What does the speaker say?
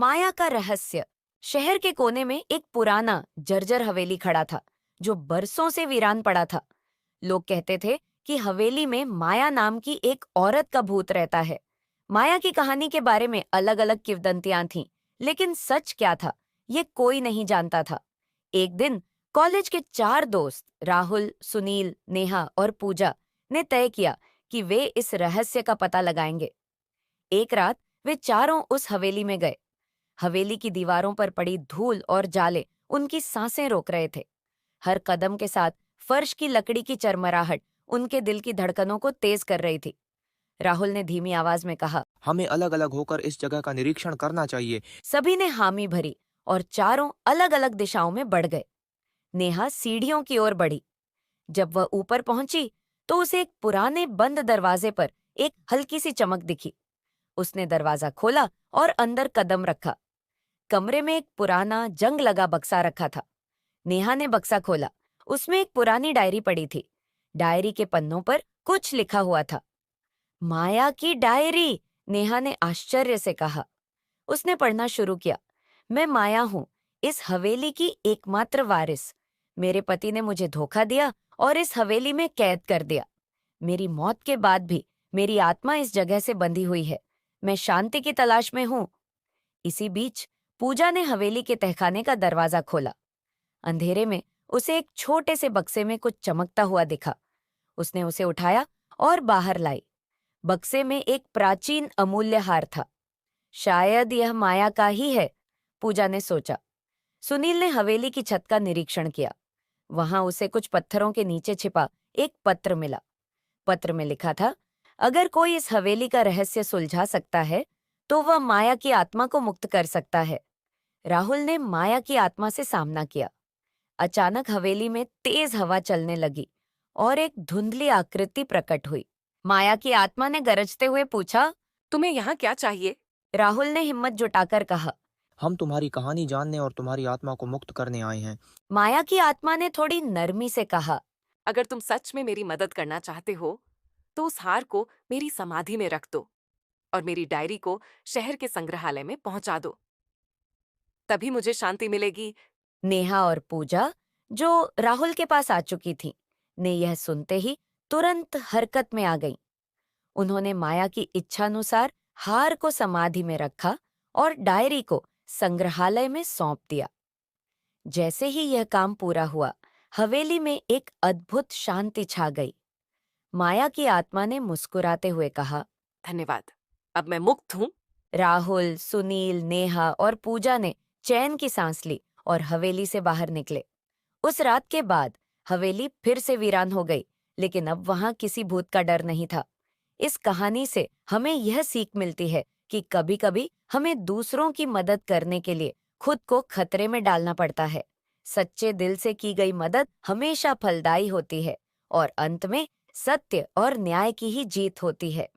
माया का रहस्य। शहर के कोने में एक पुराना जर्जर हवेली खड़ा था जो बरसों से वीरान पड़ा था। लोग कहते थे कि हवेली में माया नाम की एक औरत का भूत रहता है। माया की कहानी के बारे में अलग अलग किंवदंतियां थीं, लेकिन सच क्या था ये कोई नहीं जानता था। एक दिन कॉलेज के 4 दोस्त राहुल, सुनील, नेहा और पूजा ने तय किया कि वे इस रहस्य का पता लगाएंगे। एक रात वे चारों उस हवेली में गए। हवेली की दीवारों पर पड़ी धूल और जाले उनकी सांसें रोक रहे थे। हर कदम के साथ फर्श की लकड़ी की चरमराहट उनके दिल की धड़कनों को तेज कर रही थी। राहुल ने धीमी आवाज में कहा, हमें अलग अलग होकर इस जगह का निरीक्षण करना चाहिए। सभी ने हामी भरी और चारों अलग अलग दिशाओं में बढ़ गए। नेहा सीढ़ियों की ओर बढ़ी। जब वह ऊपर पहुंची तो उसे एक पुराने बंद दरवाजे पर एक हल्की सी चमक दिखी। उसने दरवाजा खोला और अंदर कदम रखा। कमरे में एक पुराना जंग लगा बक्सा रखा था। नेहा ने बक्सा खोला। उसमें एक पुरानी डायरी पड़ी थी। डायरी के पन्नों पर कुछ लिखा हुआ था। माया की डायरी! नेहा ने आश्चर्य से कहा। उसने पढ़ना शुरू किया। मैं माया हूं, इस हवेली की एकमात्र वारिस। मेरे पति ने मुझे धोखा दिया और इस हवेली में कैद कर दिया। मेरी मौत के बाद भी मेरी आत्मा इस जगह से बंधी हुई है। मैं शांति की तलाश में हूं। इसी बीच पूजा ने हवेली के तहखाने का दरवाजा खोला। अंधेरे में उसे एक छोटे से बक्से में कुछ चमकता हुआ दिखा। उसने उसे उठाया और बाहर लाई। बक्से में एक प्राचीन अमूल्य हार था। शायद यह माया का ही है, पूजा ने सोचा। सुनील ने हवेली की छत का निरीक्षण किया। वहां उसे कुछ पत्थरों के नीचे छिपा एक पत्र मिला। पत्र में लिखा था, अगर कोई इस हवेली का रहस्य सुलझा सकता है तो वह माया की आत्मा को मुक्त कर सकता है। राहुल ने माया की आत्मा से सामना किया। अचानक हवेली में तेज हवा चलने लगी और एक धुंधली आकृति प्रकट हुई। माया की आत्मा ने गरजते हुए पूछा, तुम्हें यहाँ क्या चाहिए? राहुल ने हिम्मत जुटाकर कहा। हम तुम्हारी कहानी जानने और तुम्हारी आत्मा को मुक्त करने आए हैं। माया की आत्मा ने थोड़ी नरमी से कहा, अगर तुम सच में मेरी मदद करना चाहते हो तो उस हार को मेरी समाधि में रख दो और मेरी डायरी को शहर के संग्रहालय में पहुंचा दो। तभी मुझे शांति मिलेगी। नेहा और पूजा, जो राहुल के पास आ चुकी थीं, ने यह सुनते ही तुरंत हरकत में आ गईं। उन्होंने माया की इच्छानुसार हार को समाधि में रखा और डायरी को संग्रहालय में सौंप दिया। जैसे ही यह काम पूरा हुआ, हवेली में एक अद्भुत शांति छा गई। माया की आत्मा ने मुस्कुराते हुए कहा, धन्यवाद, अब मैं मुक्त हूँ। राहुल, सुनील, नेहा और पूजा ने चैन की सांस ली और हवेली से बाहर निकले। उस रात के बाद हवेली फिर से वीरान हो गई, लेकिन अब वहां किसी भूत का डर नहीं था। इस कहानी से हमें यह सीख मिलती है कि कभी-कभी हमें दूसरों की मदद करने के लिए खुद को खतरे में डालना पड़ता है। सच्चे दिल से की गई मदद हमेशा फलदायी होती है और अंत में सत्य और न्याय की ही जीत होती है।